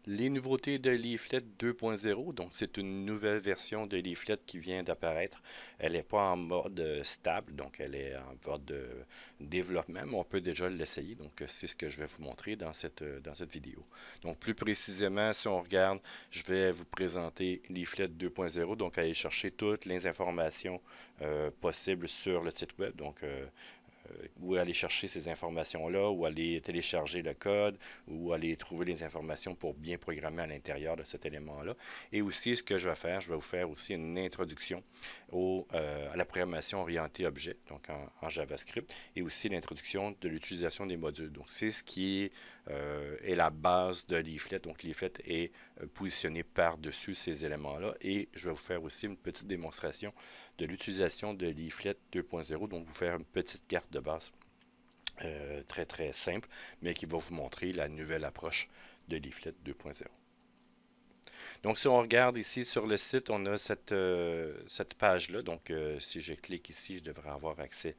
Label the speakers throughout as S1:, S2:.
S1: Les nouveautés de Leaflet 2.0, donc c'est une nouvelle version de Leaflet qui vient d'apparaître. Elle n'est pas en mode stable, donc elle est en mode développement, mais on peut déjà l'essayer. Donc c'est ce que je vais vous montrer dans cette vidéo. Donc plus précisément, si on regarde, je vais vous présenter Leaflet 2.0, donc aller chercher toutes les informations possibles sur le site web. Donc où aller chercher ces informations-là, ou aller télécharger le code, ou aller trouver les informations pour bien programmer à l'intérieur de cet élément-là. Et aussi, ce que je vais faire, je vais vous faire aussi une introduction à la programmation orientée objet, donc en JavaScript, et aussi l'introduction de l'utilisation des modules. Donc, c'est ce qui est la base de Leaflet. Donc, Leaflet est positionné par-dessus ces éléments-là. Et je vais vous faire aussi une petite démonstration de l'utilisation de Leaflet 2.0, donc vous faire une petite carte de base très très simple, mais qui va vous montrer la nouvelle approche de Leaflet 2.0. Donc si on regarde ici sur le site, on a cette page-là. Donc si je clique ici, je devrais avoir accès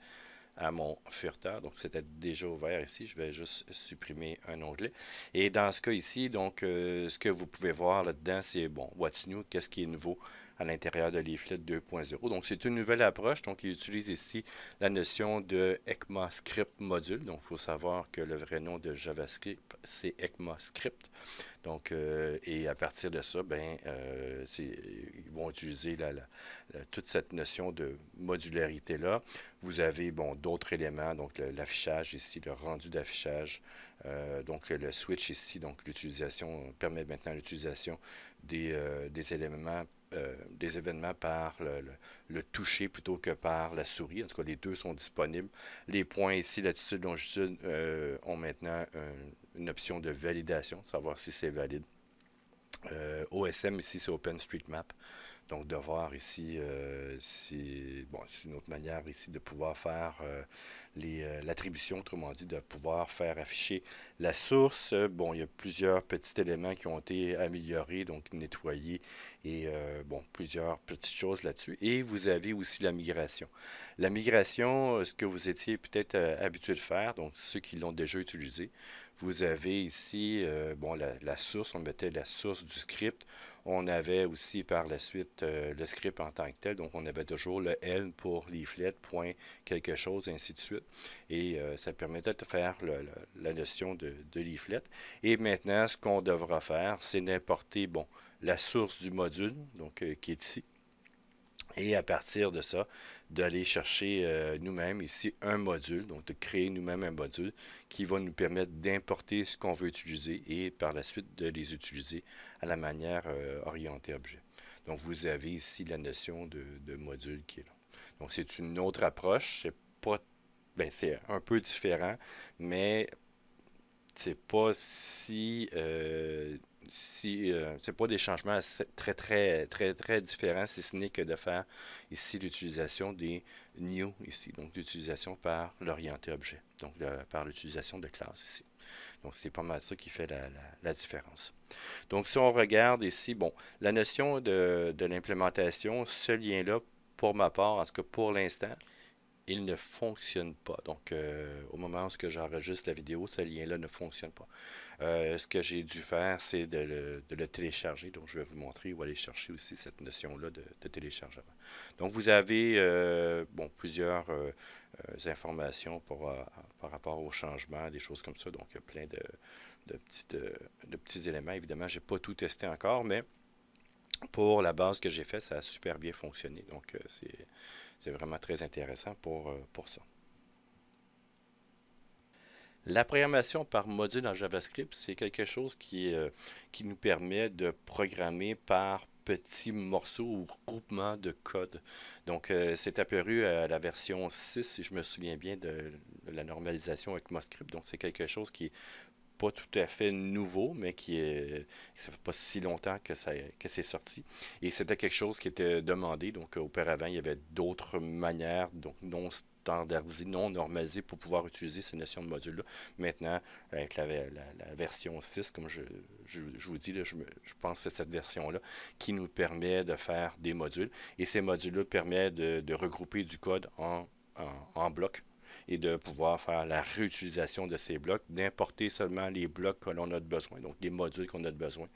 S1: à mon furteur. Donc c'était déjà ouvert ici. Je vais juste supprimer un onglet. Et dans ce cas ici, donc ce que vous pouvez voir là-dedans, c'est bon, What's New, qu'est-ce qui est nouveau à l'intérieur de Leaflet 2.0. Donc c'est une nouvelle approche. Donc il utilise ici la notion de ECMAScript module. Donc il faut savoir que le vrai nom de JavaScript, c'est ECMAScript. Donc, et à partir de ça, ben, ils vont utiliser toute cette notion de modularité-là. Vous avez bon, d'autres éléments, donc l'affichage ici, le rendu d'affichage, donc le switch ici, donc l'utilisation permet maintenant l'utilisation des éléments des événements par le toucher plutôt que par la souris. En tout cas, les deux sont disponibles. Les points ici, latitude, longitude, ont maintenant une option de validation, savoir si c'est valide. OSM ici, c'est OpenStreetMap. Donc de voir ici, c'est une autre manière ici de pouvoir faire l'attribution, autrement dit, de pouvoir faire afficher la source. Bon, il y a plusieurs petits éléments qui ont été améliorés, donc nettoyés, et bon, plusieurs petites choses là-dessus. Et vous avez aussi la migration. La migration, ce que vous étiez peut-être habitué de faire, donc ceux qui l'ont déjà utilisé, vous avez ici, bon, la source, on mettait la source du script. On avait aussi par la suite le script en tant que tel, donc on avait toujours le L pour leaflet, point quelque chose, ainsi de suite. Et ça permettait de faire la notion de leaflet. Et maintenant, ce qu'on devra faire, c'est d'importer, bon, la source du module, donc qui est ici. Et à partir de ça, d'aller chercher nous-mêmes ici un module, donc de créer nous-mêmes un module qui va nous permettre d'importer ce qu'on veut utiliser et par la suite de les utiliser à la manière orientée objet. Donc vous avez ici la notion de module qui est là. Donc c'est une autre approche, c'est pas, ben, c'est un peu différent, mais c'est pas si c'est pas des changements très très très très différents, si ce n'est que de faire ici l'utilisation des new ici, donc l'utilisation par l'orienté objet, donc par l'utilisation de classe ici. Donc c'est pas mal ça qui fait la différence. Donc si on regarde ici, bon, la notion de l'implémentation, ce lien-là, pour ma part, en tout cas pour l'instant, il ne fonctionne pas. Donc, au moment où j'enregistre la vidéo, ce lien-là ne fonctionne pas. Ce que j'ai dû faire, c'est de le télécharger. Donc, je vais vous montrer où aller chercher aussi cette notion-là de téléchargement. Donc, vous avez bon, plusieurs informations par rapport au changement, des choses comme ça. Donc, il y a plein de petits éléments. Évidemment, je n'ai pas tout testé encore, mais pour la base que j'ai fait, ça a super bien fonctionné. Donc, c'est vraiment très intéressant pour ça. La programmation par module en JavaScript, c'est quelque chose qui nous permet de programmer par petits morceaux ou groupements de code. Donc, c'est apparu à la version 6, si je me souviens bien, de la normalisation avec ECMAScript. Donc, c'est quelque chose qui est pas tout à fait nouveau, mais ça fait pas si longtemps que c'est sorti. Et c'était quelque chose qui était demandé. Donc, auparavant, il y avait d'autres manières, donc non standardisées, non normalisées pour pouvoir utiliser ces notions de modules-là. Maintenant, avec la version 6, comme je vous dis, là, je pense que c'est cette version-là qui nous permet de faire des modules. Et ces modules-là permettent de regrouper du code en blocs et de pouvoir faire la réutilisation de ces blocs, d'importer seulement les blocs que l'on a besoin, donc les modules qu'on a besoin.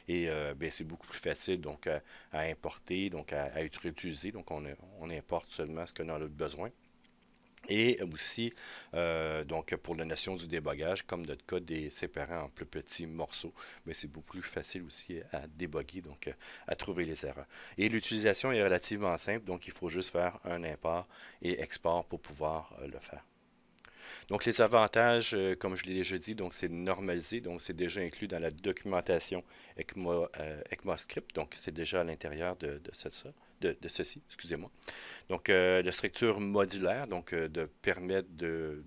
S1: Et ben, c'est beaucoup plus facile donc à importer, donc à être réutilisé. Donc on importe seulement ce que l'on a besoin. Et aussi, donc pour la notion du débogage, comme notre code est séparé en plus petits morceaux, mais c'est beaucoup plus facile aussi à déboguer, donc à trouver les erreurs. Et l'utilisation est relativement simple, donc il faut juste faire un import et export pour pouvoir le faire. Donc les avantages, comme je l'ai déjà dit, donc c'est normalisé, donc c'est déjà inclus dans la documentation ECMAScript, donc c'est déjà à l'intérieur de ceci, excusez-moi. Donc la structure modulaire, donc de permettre de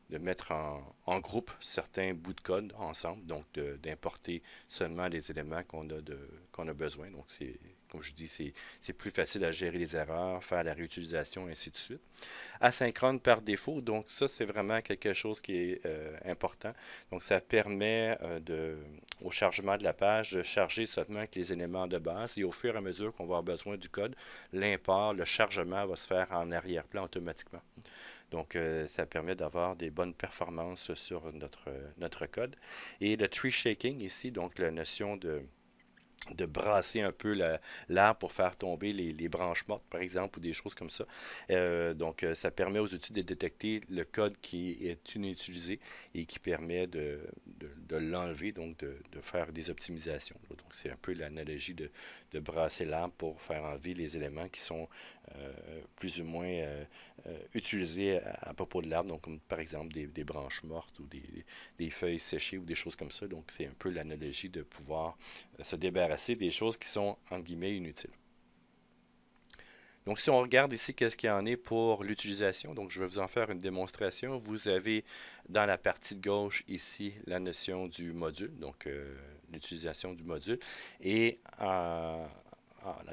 S1: mettre en groupe certains bouts de code ensemble, donc d'importer seulement les éléments qu'on a besoin. Donc c'est comme je dis, c'est plus facile à gérer les erreurs, faire la réutilisation, et ainsi de suite. Asynchrone par défaut, donc ça c'est vraiment quelque chose qui est important. Donc ça permet au chargement de la page de charger seulement avec les éléments de base et au fur et à mesure qu'on va avoir besoin du code, l'import, le chargement va se faire en arrière-plan automatiquement. Donc, ça permet d'avoir des bonnes performances sur notre code. Et le tree shaking ici, donc la notion de brasser un peu l'arbre pour faire tomber les branches mortes, par exemple, ou des choses comme ça. Donc, ça permet aux outils de détecter le code qui est inutilisé et qui permet de l'enlever, donc de faire des optimisations. Donc, c'est un peu l'analogie de brasser l'arbre pour faire enlever les éléments qui sont plus ou moins utilisés à propos de l'arbre, donc comme par exemple des branches mortes ou des feuilles séchées ou des choses comme ça. Donc, c'est un peu l'analogie de pouvoir se débarrasser des choses qui sont, en guillemets, inutiles. Donc, si on regarde ici, qu'est-ce qu'il y en est pour l'utilisation, donc je vais vous en faire une démonstration. Vous avez dans la partie de gauche ici la notion du module, donc l'utilisation du module, et dans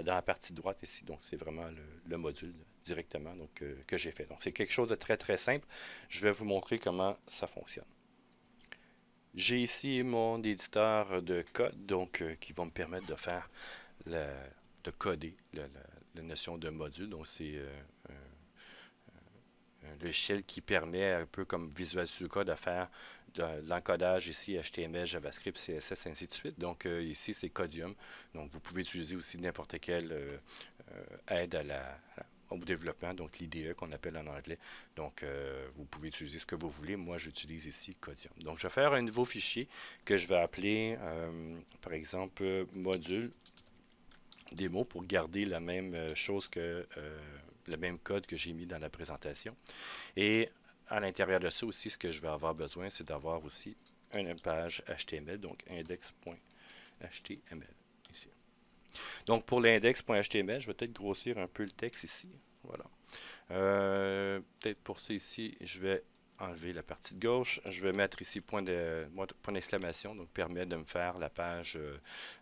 S1: la partie droite ici, donc c'est vraiment le module directement donc, que j'ai fait. Donc, c'est quelque chose de très très simple. Je vais vous montrer comment ça fonctionne. J'ai ici mon éditeur de code, donc qui va me permettre de faire de coder la notion de module. Donc c'est un logiciel qui permet, un peu comme Visual Studio Code, de faire de l'encodage ici HTML, JavaScript, CSS, ainsi de suite. Donc ici c'est Codium. Donc vous pouvez utiliser aussi n'importe quelle aide au développement, donc l'IDE qu'on appelle en anglais. Donc, vous pouvez utiliser ce que vous voulez. Moi, j'utilise ici Codium. Donc, je vais faire un nouveau fichier que je vais appeler, par exemple, module démo pour garder la même chose que le même code que j'ai mis dans la présentation. Et à l'intérieur de ça aussi, ce que je vais avoir besoin, c'est d'avoir aussi une page HTML, donc index.html. Donc, pour l'index.html, je vais peut-être grossir un peu le texte ici. Voilà. Peut-être pour ça ici, je vais enlever la partie de gauche. Je vais mettre ici point d'exclamation, donc permet de me faire la page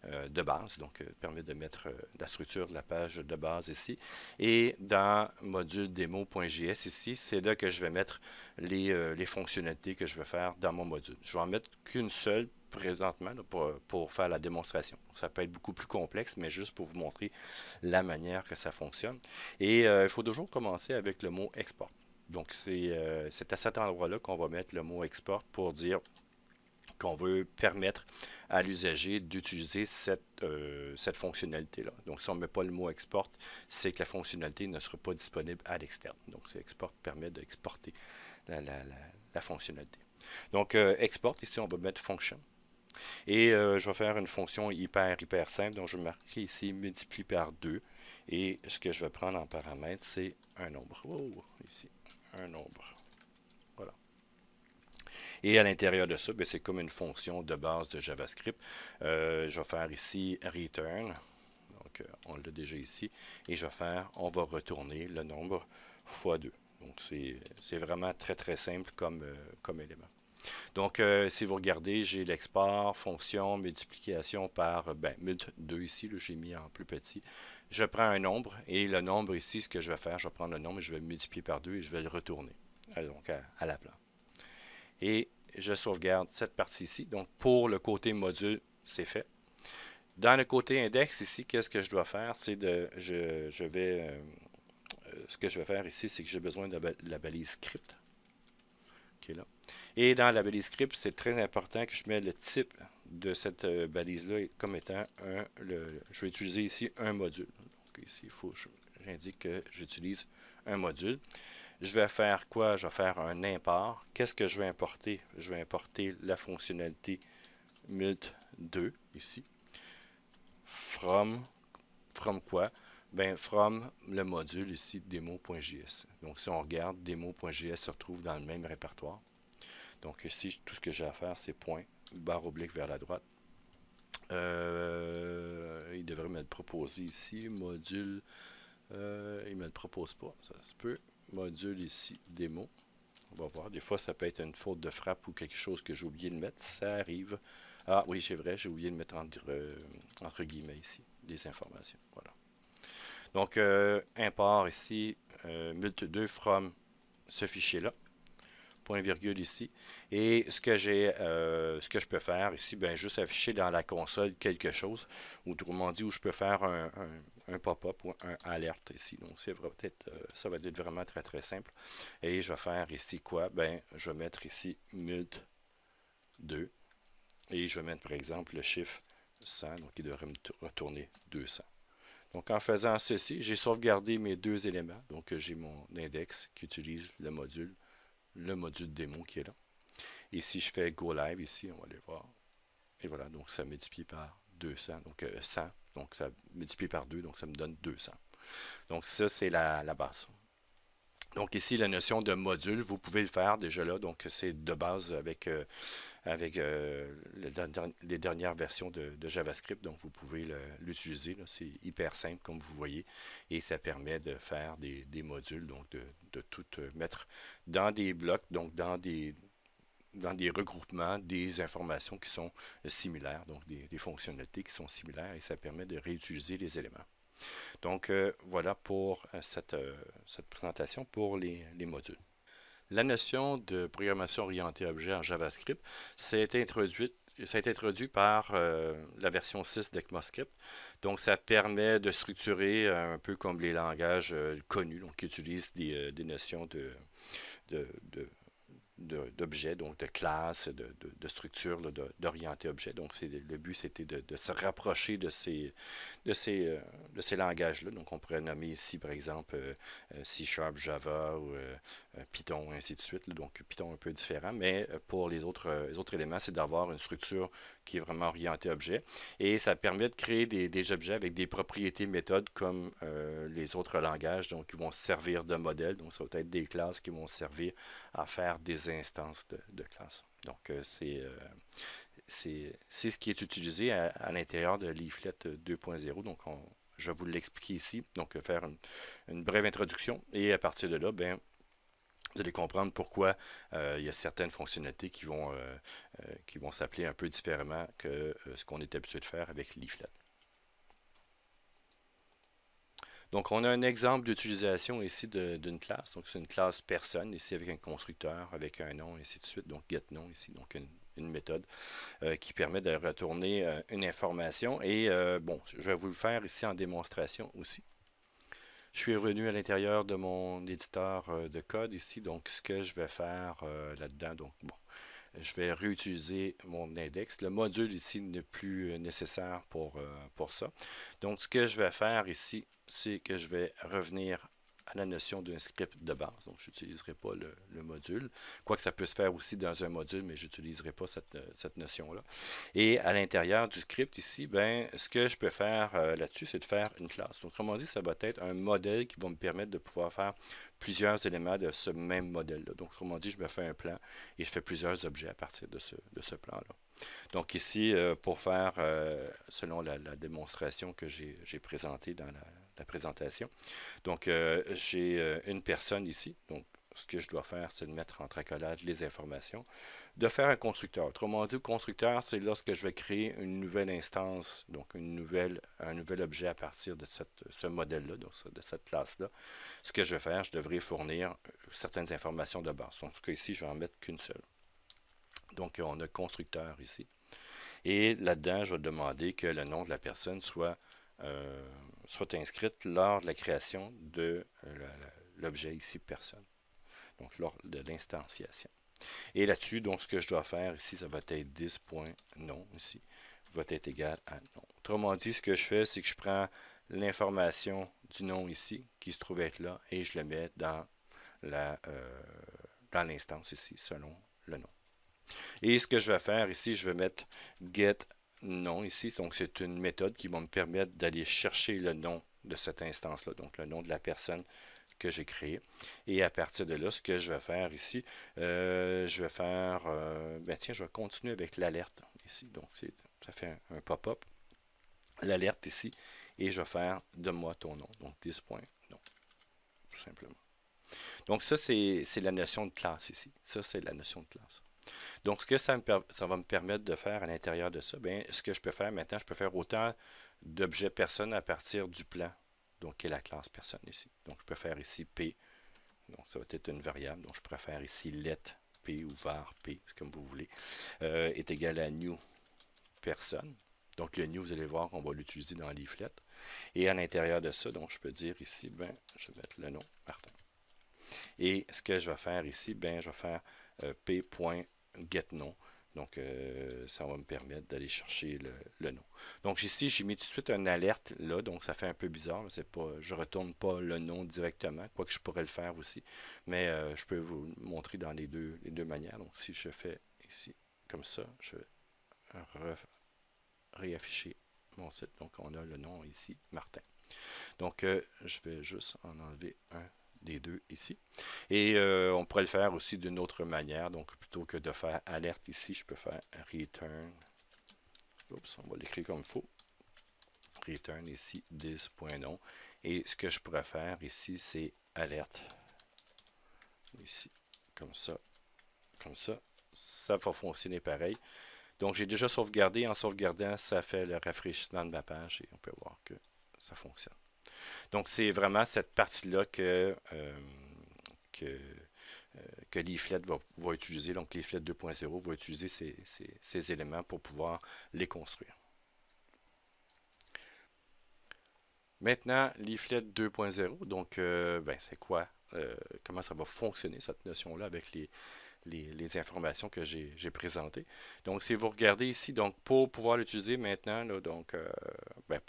S1: de base, donc permet de mettre la structure de la page de base ici. Et dans module démo.js ici, c'est là que je vais mettre les fonctionnalités que je veux faire dans mon module. Je vais en mettre qu'une seule présentement là, pour faire la démonstration. Ça peut être beaucoup plus complexe, mais juste pour vous montrer la manière que ça fonctionne. Et il faut toujours commencer avec le mot export. Donc c'est à cet endroit-là qu'on va mettre le mot export pour dire qu'on veut permettre à l'usager d'utiliser cette fonctionnalité-là. Donc si on ne met pas le mot export, c'est que la fonctionnalité ne sera pas disponible à l'externe. Donc c'est export permet d'exporter la fonctionnalité. Donc export, ici on va mettre function. Et je vais faire une fonction hyper simple. Donc, je vais marquer ici multiplie par 2. Et ce que je vais prendre en paramètre, c'est un nombre. Oh, ici, un nombre. Voilà. Et à l'intérieur de ça, c'est comme une fonction de base de JavaScript. Je vais faire ici return. Donc, on l'a déjà ici. Et je vais faire, on va retourner le nombre fois 2. Donc, c'est vraiment très, très simple comme élément. Donc, si vous regardez, j'ai l'export, fonction, multiplication par, mult2 ici, j'ai mis en plus petit. Je prends un nombre et le nombre ici, ce que je vais faire, je vais prendre le nombre et je vais le multiplier par 2 et je vais le retourner donc à la plan. Et je sauvegarde cette partie ici. Donc, pour le côté module, c'est fait. Dans le côté index ici, qu'est-ce que je dois faire? C'est je vais ce que je vais faire ici, c'est que j'ai besoin de la balise script qui est là. Et dans la balise script, c'est très important que je mette le type de cette balise-là comme étant je vais utiliser ici un module. Donc ici, il faut que j'indique que j'utilise un module. Je vais faire quoi? Je vais faire un import. Qu'est-ce que je vais importer? Je vais importer la fonctionnalité mult2 ici. From quoi? Ben, from le module ici, demo.js. Donc, si on regarde, demo.js se retrouve dans le même répertoire. Donc, ici, tout ce que j'ai à faire, c'est point, barre oblique vers la droite. Il devrait me le proposer ici, module. Il ne me le propose pas, ça se peut. Module ici, démo. On va voir. Des fois, ça peut être une faute de frappe ou quelque chose que j'ai oublié de mettre. Ça arrive. Ah oui, c'est vrai, j'ai oublié de mettre entre guillemets ici des informations. Voilà. Donc, import ici, mult2 from ce fichier-là. Point virgule ici. Et ce que je peux faire ici, ben juste afficher dans la console quelque chose. Autrement dit, où je peux faire un pop-up ou un alerte ici. Donc, ça va être vraiment très très simple. Et je vais faire ici quoi? Ben, je vais mettre ici mult2. Et je vais mettre par exemple le chiffre 100. Donc, il devrait me retourner 200. Donc, en faisant ceci, j'ai sauvegardé mes deux éléments. Donc, j'ai mon index qui utilise le module démo qui est là. Et si je fais Go Live ici, on va aller voir. Et voilà, donc ça multiplie par 200, donc 100. Donc, ça multiplie par 2, donc ça me donne 200. Donc, ça, c'est la base. Donc, ici, la notion de module, vous pouvez le faire déjà là. Donc, c'est de base avec les dernières versions de JavaScript. Donc, vous pouvez l'utiliser. C'est hyper simple, comme vous voyez. Et ça permet de faire des modules, donc de tout mettre dans des blocs, donc dans des regroupements, des informations qui sont similaires, donc des fonctionnalités qui sont similaires. Et ça permet de réutiliser les éléments. Donc, voilà pour cette présentation pour les modules. La notion de programmation orientée objet en JavaScript, ça a été introduit par la version 6 d'ECMAScript. Donc, ça permet de structurer un peu comme les langages connus, donc qui utilisent des notions d'objets, donc de classes, de structures, d'orienter objet. Donc, le but, c'était de se rapprocher de ces langages-là. Donc, on pourrait nommer ici, par exemple, C#, Java ou Python, ainsi de suite. Donc, Python un peu différent, mais pour les autres éléments, c'est d'avoir une structure qui est vraiment orientée objet. Et ça permet de créer des objets avec des propriétés méthodes comme les autres langages, donc qui vont servir de modèle. Donc, ça va être des classes qui vont servir à faire des instances de classes. Donc, c'est ce qui est utilisé à l'intérieur de Leaflet 2.0. Donc, je vais vous l'expliquer ici. Donc, faire une brève introduction. Et à partir de là, ben, vous allez comprendre pourquoi il y a certaines fonctionnalités qui vont s'appeler un peu différemment que ce qu'on est habitué de faire avec Leaflet. Donc, on a un exemple d'utilisation ici d'une classe. Donc, c'est une classe personne, ici avec un constructeur, avec un nom, ainsi de suite. Donc, getNom ici, donc une méthode qui permet de retourner une information. Et bon, je vais vous le faire ici en démonstration aussi. Je suis revenu à l'intérieur de mon éditeur de code ici. Donc, ce que je vais faire là-dedans, donc, bon, je vais réutiliser mon index. Le module ici n'est plus nécessaire pour ça. Donc, ce que je vais faire ici, c'est que je vais revenir à la notion d'un script de base. Donc, je n'utiliserai pas le module. Quoique ça peut se faire aussi dans un module, mais je n'utiliserai pas cette notion-là. Et à l'intérieur du script ici, ben, ce que je peux faire là-dessus, c'est de faire une classe. Donc, autrement dit, ça va être un modèle qui va me permettre de pouvoir faire plusieurs éléments de ce même modèle-là. Donc, autrement dit, je me fais un plan et je fais plusieurs objets à partir de ce plan-là. Donc ici, pour faire, selon la démonstration que j'ai présentée dans la présentation, donc j'ai une personne ici. Donc, ce que je dois faire, c'est de mettre entre accolades les informations, de faire un constructeur. Autrement dit, le constructeur, c'est lorsque je vais créer une nouvelle instance, donc un nouvel objet à partir de ce modèle-là, donc de cette classe-là. Ce que je vais faire, je devrais fournir certaines informations de base. Donc, en tout cas, ici, je vais en mettre qu'une seule. Donc, on a constructeur ici. Et là-dedans, je vais demander que le nom de la personne soit soit inscrite lors de la création de l'objet ici personne, donc lors de l'instanciation. Et là-dessus, donc ce que je dois faire ici, ça va être 10.nom ici, va être égal à non. Autrement dit, ce que je fais, c'est que je prends l'information du nom ici, qui se trouve être là, et je le mets la, euh, dans l'instance ici, selon le nom. Et ce que je vais faire ici, je vais mettre get nom ici. Donc, c'est une méthode qui va me permettre d'aller chercher le nom de cette instance-là, donc le nom de la personne que j'ai créée. Et à partir de là, ce que je vais faire ici, je vais faire, ben tiens, je vais continuer avec l'alerte ici. Donc, ça fait un pop-up. L'alerte ici, et je vais faire donne-moi ton nom. Donc, 10.nom, tout simplement. Donc, ça, c'est la notion de classe ici. Ça, c'est la notion de classe. Donc, ce que ça va me permettre de faire à l'intérieur de ça, bien, ce que je peux faire maintenant, je peux faire autant d'objets personnes à partir du plan, donc qui est la classe personne ici. Donc, je peux faire ici P, donc ça va être une variable, donc je pourrais faire ici let P ou var P, c'est comme vous voulez, est égal à new personne. Donc, le new, vous allez voir qu'on va l'utiliser dans leaflet. Et à l'intérieur de ça, donc je peux dire ici, ben, je vais mettre le nom Martin. Et ce que je vais faire ici, ben, je vais faire p.getNom. Donc, ça va me permettre d'aller chercher le nom. Donc, ici, j'ai mis tout de suite une alerte là. Donc, ça fait un peu bizarre. C'est pas, je ne retourne pas le nom directement, quoique je pourrais le faire aussi. Mais je peux vous le montrer dans les deux manières. Donc, si je fais ici comme ça, je vais réafficher mon site. Donc, on a le nom ici, Martin. Donc, je vais juste en enlever un des deux ici. Et on pourrait le faire aussi d'une autre manière. Donc, plutôt que de faire alerte ici, je peux faire return. Oups, on va l'écrire comme il faut. Return ici, this.nom. Et ce que je pourrais faire ici, c'est alerte. Ici, comme ça, comme ça. Ça va fonctionner pareil. Donc, j'ai déjà sauvegardé. En sauvegardant, ça fait le rafraîchissement de ma page et on peut voir que ça fonctionne. Donc, c'est vraiment cette partie-là que Leaflet va utiliser. Donc, Leaflet 2.0 va utiliser ces éléments pour pouvoir les construire. Maintenant, Leaflet 2.0, donc, ben, c'est quoi? Comment ça va fonctionner, cette notion-là, avec les informations que j'ai présentées. Donc, si vous regardez ici, donc pour pouvoir l'utiliser maintenant, là, donc, ben,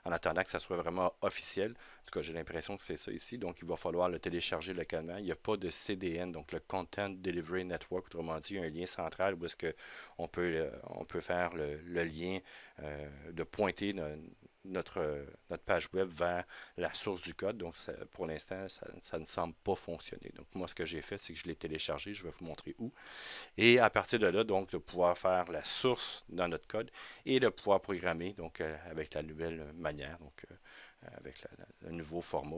S1: en attendant que ça soit vraiment officiel, en tout cas, j'ai l'impression que c'est ça ici, donc il va falloir le télécharger localement. Il n'y a pas de CDN, donc le Content Delivery Network, autrement dit, un lien central où est-ce qu'on on peut faire le lien de pointer notre page web vers la source du code. Donc, pour l'instant, ça ne semble pas fonctionner. Donc, moi, ce que j'ai fait, c'est que je l'ai téléchargé. Je vais vous montrer où. Et à partir de là, donc, de pouvoir faire la source dans notre code et de pouvoir programmer, donc, avec la nouvelle manière, donc, avec le nouveau format,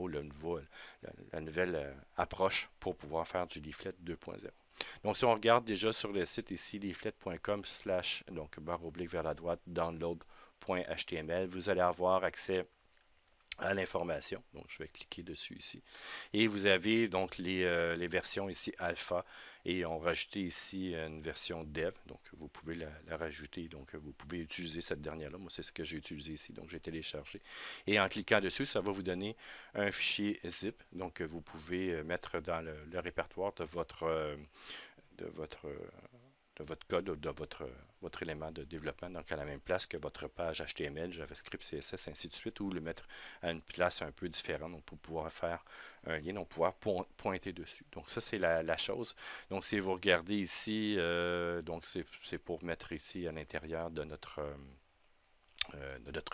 S1: la nouvelle approche pour pouvoir faire du leaflet 2.0. Donc, si on regarde déjà sur le site ici, leaflet.com/ donc barre oblique vers la droite, download.html, vous allez avoir accès à l'information. Donc, je vais cliquer dessus ici. Et vous avez donc les versions ici alpha et on rajouté ici une version dev. Donc, vous pouvez la rajouter. Donc, vous pouvez utiliser cette dernière-là. Moi, c'est ce que j'ai utilisé ici. Donc, j'ai téléchargé. Et en cliquant dessus, ça va vous donner un fichier zip. Donc, vous pouvez mettre dans le répertoire de votre de votre code ou de votre élément de développement, donc à la même place que votre page HTML, JavaScript, CSS, ainsi de suite, ou le mettre à une place un peu différente donc pour pouvoir faire un lien, donc pouvoir pointer dessus. Donc ça, c'est la chose. Donc si vous regardez ici, donc c'est pour mettre ici à l'intérieur de notre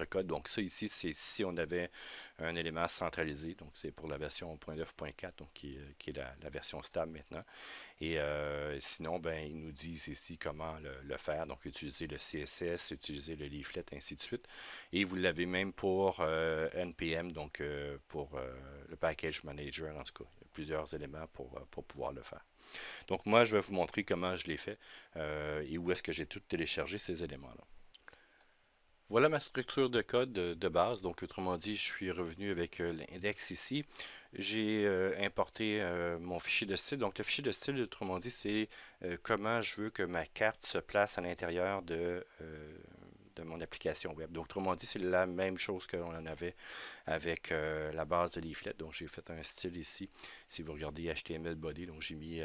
S1: code. Donc ça ici, c'est si on avait un élément centralisé. Donc c'est pour la version 1.9.4, donc qui est la version stable maintenant. Et sinon, ben, ils nous disent ici comment le faire. Donc utiliser le CSS, utiliser le leaflet, ainsi de suite. Et vous l'avez même pour NPM, donc pour le package manager, en tout cas. Il y a plusieurs éléments pour pouvoir le faire. Donc moi, je vais vous montrer comment je l'ai fait et où est-ce que j'ai tout téléchargé ces éléments-là. Voilà ma structure de code de base. Donc, autrement dit, je suis revenu avec l'index ici. J'ai importé mon fichier de style. Donc, le fichier de style, autrement dit, c'est comment je veux que ma carte se place à l'intérieur de mon application web. Donc, autrement dit, c'est la même chose que l'on en avait avec la base de Leaflet. Donc, j'ai fait un style ici. Si vous regardez HTML body, donc j'ai mis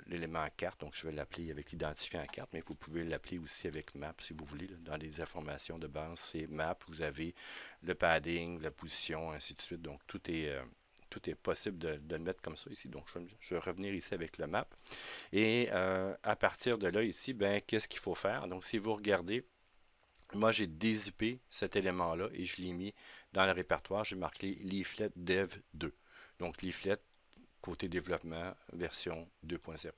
S1: l'élément carte. Donc, je vais l'appeler avec l'identifiant carte, mais vous pouvez l'appeler aussi avec map si vous voulez. Là. Dans les informations de base, c'est map. Vous avez le padding, la position, ainsi de suite. Donc, tout est possible de le mettre comme ça ici. Donc, je vais revenir ici avec le map. Et à partir de là, ici, ben, qu'est-ce qu'il faut faire? Donc, si vous regardez, moi, j'ai dézippé cet élément-là et je l'ai mis dans le répertoire. J'ai marqué Leaflet Dev 2. Donc, Leaflet, côté développement, version 2.0.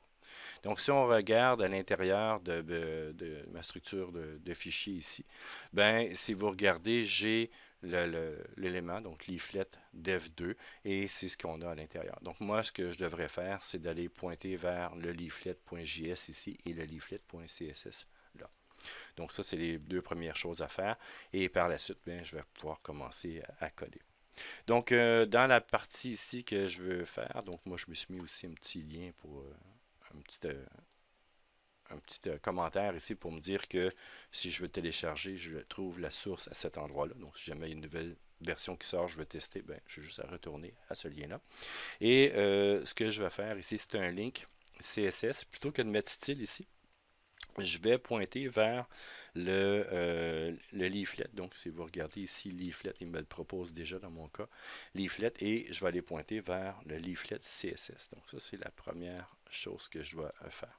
S1: Donc, si on regarde à l'intérieur de ma structure de fichier ici, ben, si vous regardez, j'ai l'élément, donc leaflet dev2, et c'est ce qu'on a à l'intérieur. Donc, moi, ce que je devrais faire, c'est d'aller pointer vers le leaflet.js ici et le leaflet.css là. Donc, ça, c'est les deux premières choses à faire. Et par la suite, bien, je vais pouvoir commencer à coder. Donc, dans la partie ici que je veux faire, donc moi, je me suis mis aussi un petit lien pour un petit commentaire ici pour me dire que si je veux télécharger, je trouve la source à cet endroit-là. Donc, si jamais il y a une nouvelle version qui sort, je veux tester, ben, j'ai juste à retourner à ce lien-là. Et ce que je vais faire ici, c'est un link CSS. Plutôt que de mettre style ici, je vais pointer vers le leaflet. Donc, si vous regardez ici, leaflet, il me le propose déjà dans mon cas, leaflet, et je vais aller pointer vers le leaflet CSS. Donc, ça, c'est la première chose que je dois faire.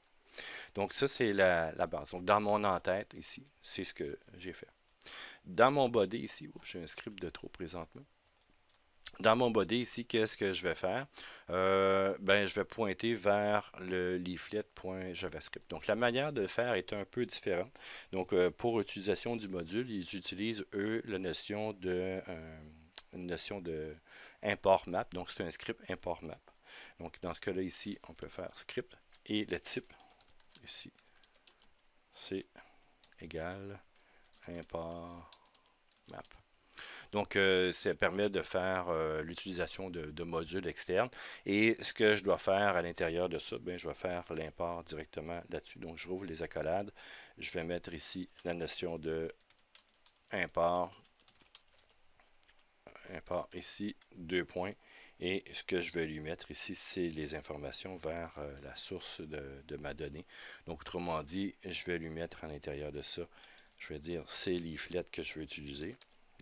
S1: Donc, ça, c'est la base. Donc, dans mon en-tête, ici, c'est ce que j'ai fait. Dans mon body, ici, j'ai un script de trop présentement. Dans mon body, ici, qu'est-ce que je vais faire? Ben, je vais pointer vers le leaflet.javascript. Donc, la manière de faire est un peu différente. Donc, pour l'utilisation du module, ils utilisent, eux, la notion une notion de import map. Donc, c'est un script import map. Donc, dans ce cas-là, ici, on peut faire script et le type ici, c'est égal import map. Donc, ça permet de faire l'utilisation de modules externes. Et ce que je dois faire à l'intérieur de ça, bien, je vais faire l'import directement là-dessus. Donc, je rouvre les accolades. Je vais mettre ici la notion de import. Import ici, 2 points. Et ce que je vais lui mettre ici, c'est les informations vers la source de ma donnée. Donc, autrement dit, je vais lui mettre à l'intérieur de ça, je vais dire c'est leaflet que je veux utiliser.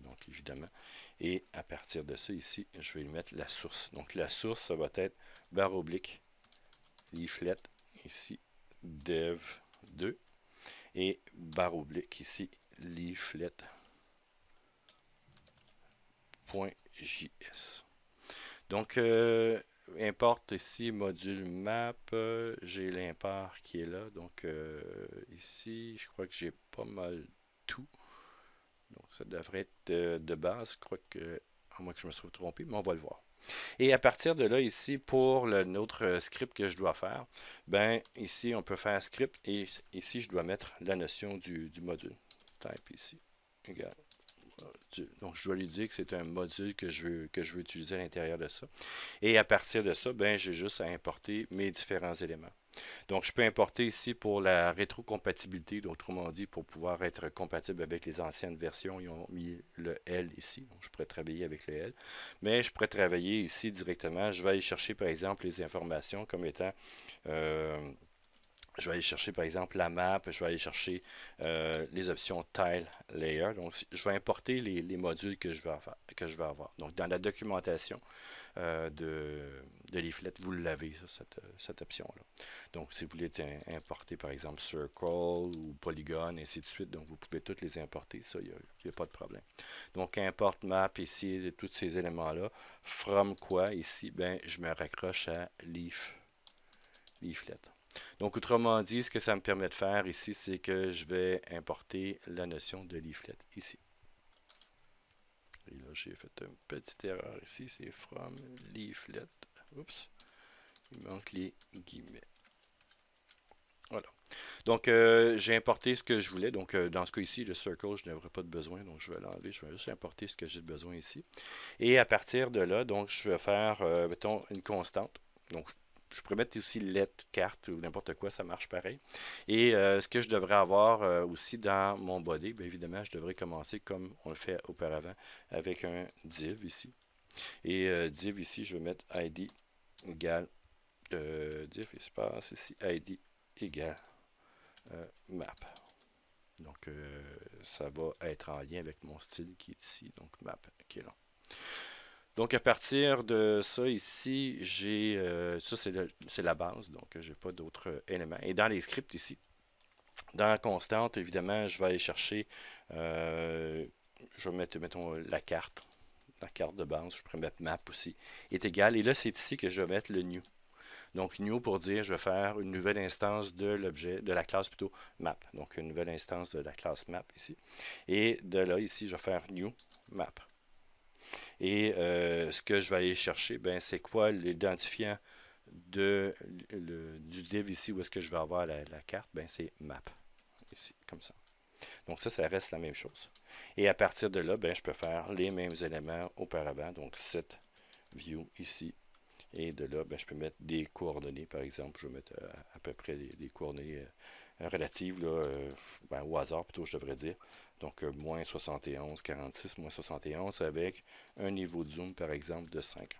S1: Donc, évidemment. Et à partir de ça, ici, je vais lui mettre la source. Donc, la source, ça va être barre oblique, leaflet, ici, dev 2. Et barre oblique, ici, leaflet.js. Donc, importe ici module map. J'ai l'import qui est là. Donc, ici, je crois que j'ai pas mal tout. Donc, ça devrait être de base. Je crois que, à moins que je me sois trompé, mais on va le voir. Et à partir de là, ici, pour notre script que je dois faire, ben ici, on peut faire script et ici, je dois mettre la notion du module. Type ici, égal. Donc, je dois lui dire que c'est un module que je veux utiliser à l'intérieur de ça. Et à partir de ça, ben, j'ai juste à importer mes différents éléments. Donc, je peux importer ici pour la rétrocompatibilité, autrement dit, pour pouvoir être compatible avec les anciennes versions, ils ont mis le L ici. Donc, je pourrais travailler avec le L. Mais je pourrais travailler ici directement. Je vais aller chercher, par exemple, les informations comme étant... je vais aller chercher par exemple la map, je vais aller chercher les options Tile Layer. Donc, je vais importer les modules que je vais avoir. Donc, dans la documentation de Leaflet, vous l'avez, cette option-là. Donc, si vous voulez importer par exemple Circle ou Polygon, et ainsi de suite, donc vous pouvez toutes les importer. Ça, il n'y a pas de problème. Donc, import map ici, tous ces éléments-là. From quoi ici, ben, je me raccroche à Leaflet. Donc, autrement dit, ce que ça me permet de faire ici, c'est que je vais importer la notion de leaflet ici. Et là, j'ai fait une petite erreur ici, c'est from leaflet. Oups, il manque les guillemets. Voilà. Donc, j'ai importé ce que je voulais. Donc, dans ce cas ici, le circle, je n'aurai pas de besoin. Donc, je vais l'enlever. Je vais juste importer ce que j'ai besoin ici. Et à partir de là, donc, je vais faire, mettons, une constante. Donc, je pourrais mettre aussi lettre, carte ou n'importe quoi, ça marche pareil. Et ce que je devrais avoir aussi dans mon body, bien évidemment, je devrais commencer comme on le fait auparavant avec un div ici. Et div ici, je vais mettre id égale div espace ici, id égale map. Donc, ça va être en lien avec mon style qui est ici, donc map qui est là. Donc, à partir de ça ici, j'ai ça c'est la base, donc j'ai pas d'autres éléments. Et dans les scripts ici, dans la constante, évidemment, je vais aller chercher, je vais mettre, mettons, la carte de base, je pourrais mettre map aussi, est égal. Et là, c'est ici que je vais mettre le new. Donc, new pour dire, je vais faire une nouvelle instance de l'objet, de la classe plutôt map. Donc, une nouvelle instance de la classe map ici. Et de là, ici, je vais faire new map. Et ce que je vais aller chercher, ben, c'est quoi l'identifiant du div ici où est-ce que je vais avoir la carte? Ben, c'est map. Ici, comme ça. Donc ça reste la même chose. Et à partir de là, ben, je peux faire les mêmes éléments auparavant. Donc set view ici. Et de là, ben, je peux mettre des coordonnées, par exemple. Je vais mettre à peu près des coordonnées relatives, là, ben, au hasard plutôt, je devrais dire. Donc, moins 71, 46, moins 71, avec un niveau de zoom, par exemple, de 5.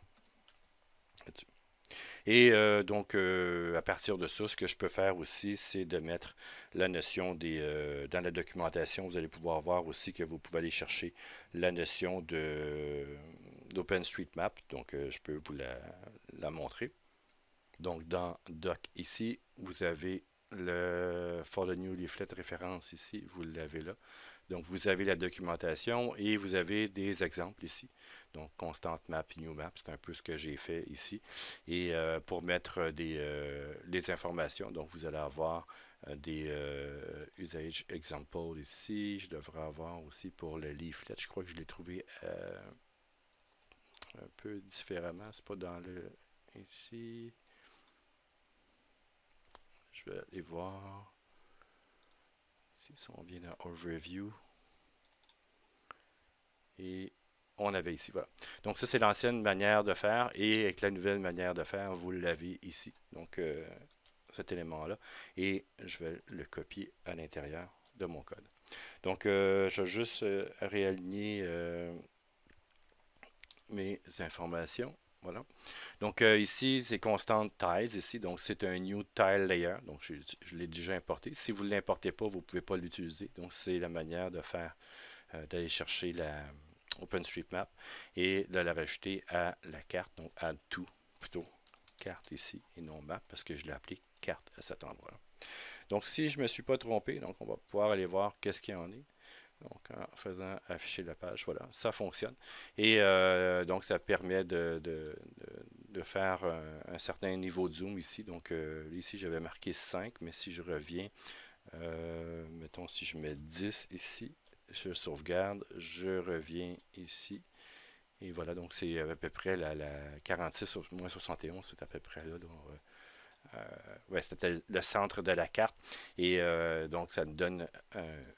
S1: Et donc, à partir de ça, ce que je peux faire aussi, c'est de mettre la notion dans la documentation, vous allez pouvoir voir aussi que vous pouvez aller chercher la notion d'OpenStreetMap. Donc, je peux vous la montrer. Donc, dans Doc ici, vous avez le For the New Leaflet référence ici, vous l'avez là. Donc, vous avez la documentation et vous avez des exemples ici. Donc, Constant Map, New Map, c'est un peu ce que j'ai fait ici. Et pour mettre des informations, donc vous allez avoir des usage examples ici. Je devrais avoir aussi pour le leaflet. Je crois que je l'ai trouvé un peu différemment. C'est pas dans le ici. Je vais aller voir si on vient dans Overview. Et on avait ici, voilà. Donc ça, c'est l'ancienne manière de faire. Et avec la nouvelle manière de faire, vous l'avez ici. Donc cet élément-là. Et je vais le copier à l'intérieur de mon code. Donc je vais juste réaligner mes informations. Voilà. Donc ici, c'est constant tiles ici. Donc c'est un new tile layer. Donc je l'ai déjà importé. Si vous ne l'importez pas, vous ne pouvez pas l'utiliser. Donc c'est la manière de faire, d'aller chercher la OpenStreetMap et de la rajouter à la carte. Donc add to plutôt carte ici et non map parce que je l'ai appelé carte à cet endroit-là. Donc si je ne me suis pas trompé, donc on va pouvoir aller voir qu'est-ce qu'il y en est. Donc, en faisant afficher la page, voilà, ça fonctionne. Et donc, ça permet de faire un certain niveau de zoom ici. Donc, ici, j'avais marqué 5, mais si je reviens, mettons, si je mets 10 ici, je sauvegarde, je reviens ici. Et voilà, donc c'est à peu près la 46 moins 71, c'est à peu près là. Donc, ouais, c'était le centre de la carte. Et donc, ça me donne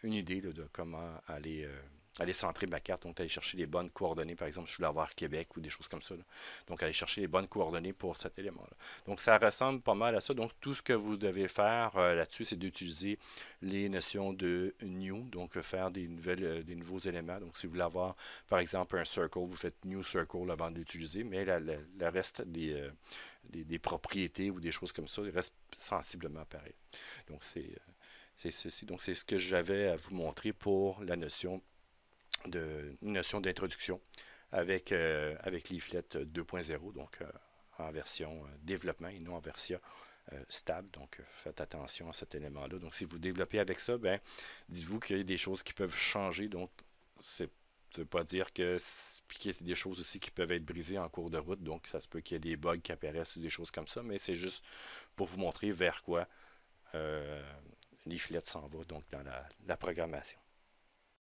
S1: une idée là, de comment aller centrer ma carte. Donc, aller chercher les bonnes coordonnées. Par exemple, si je voulais avoir Québec ou des choses comme ça. Là. Donc, aller chercher les bonnes coordonnées pour cet élément-là. Donc, ça ressemble pas mal à ça. Donc, tout ce que vous devez faire là-dessus, c'est d'utiliser les notions de new. Donc, faire des nouveaux éléments. Donc, si vous voulez avoir, par exemple, un circle, vous faites new circle avant de l'utiliser. Mais le reste des propriétés ou des choses comme ça, il reste sensiblement pareil. Donc, c'est ceci. Donc, c'est ce que j'avais à vous montrer pour la notion d'introduction avec Leaflet 2.0, donc en version développement et non en version stable. Donc, faites attention à cet élément-là. Donc, si vous développez avec ça, ben, dites-vous qu'il y a des choses qui peuvent changer. Donc, c'est ça ne veut pas dire qu'il y a des choses aussi qui peuvent être brisées en cours de route. Donc, ça se peut qu'il y ait des bugs qui apparaissent ou des choses comme ça. Mais c'est juste pour vous montrer vers quoi Leaflet s'en va donc dans la programmation.